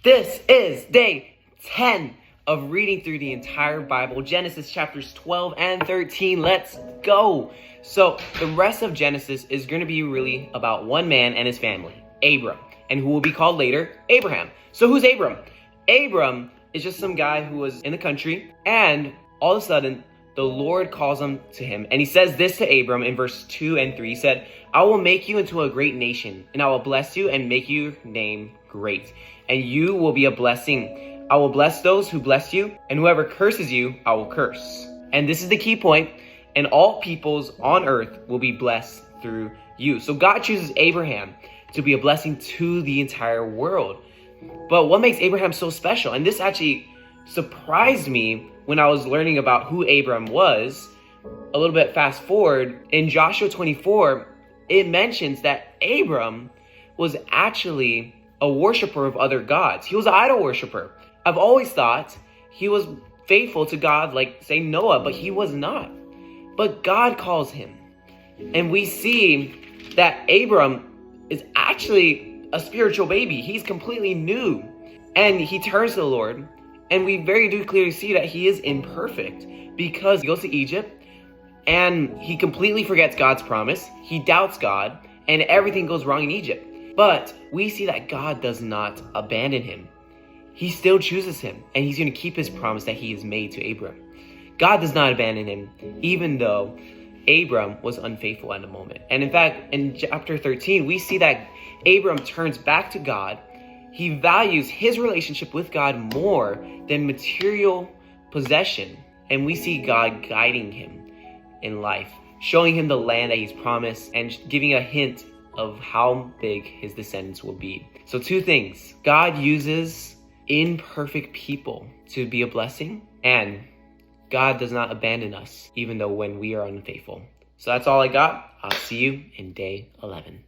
This is day 10 of reading through the entire Bible, Genesis chapters 12 and 13. Let's go. So the rest of Genesis is going to be really about one man and his family, Abram, and who will be called later Abraham. So who's Abram? Abram is just some guy who was in the country, and all of a sudden the Lord calls him to him, and he says this to Abram in verse 2 and 3. He said, "I will make you into a great nation, and I will bless you and make your name great, and you will be a blessing. I will bless those who bless you, and whoever curses you, I will curse." And this is the key point, "and all peoples on earth will be blessed through you." So God chooses Abraham to be a blessing to the entire world. But what makes Abraham so special? And this actually surprised me when I was learning about who Abram was. A little bit fast forward, in Joshua 24, it mentions that Abram was actually a worshiper of other gods. He was an idol worshiper. I've always thought he was faithful to God, like say Noah, but he was not. But God calls him. And we see that Abram is actually a spiritual baby. He's completely new. And he turns to the Lord. And we very do clearly see that he is imperfect, because he goes to Egypt and he completely forgets God's promise. He doubts God, and everything goes wrong in Egypt. But we see that God does not abandon him. He still chooses him, and he's going to keep his promise that he has made to Abram. God does not abandon him, even though Abram was unfaithful at the moment. And in fact, in chapter 13, we see that Abram turns back to God. He values his relationship with God more than material possession. And we see God guiding him in life, showing him the land that he's promised, and giving a hint of how big his descendants will be. So two things: God uses imperfect people to be a blessing, and God does not abandon us, even though when we are unfaithful. So that's all I got. I'll see you in day 11.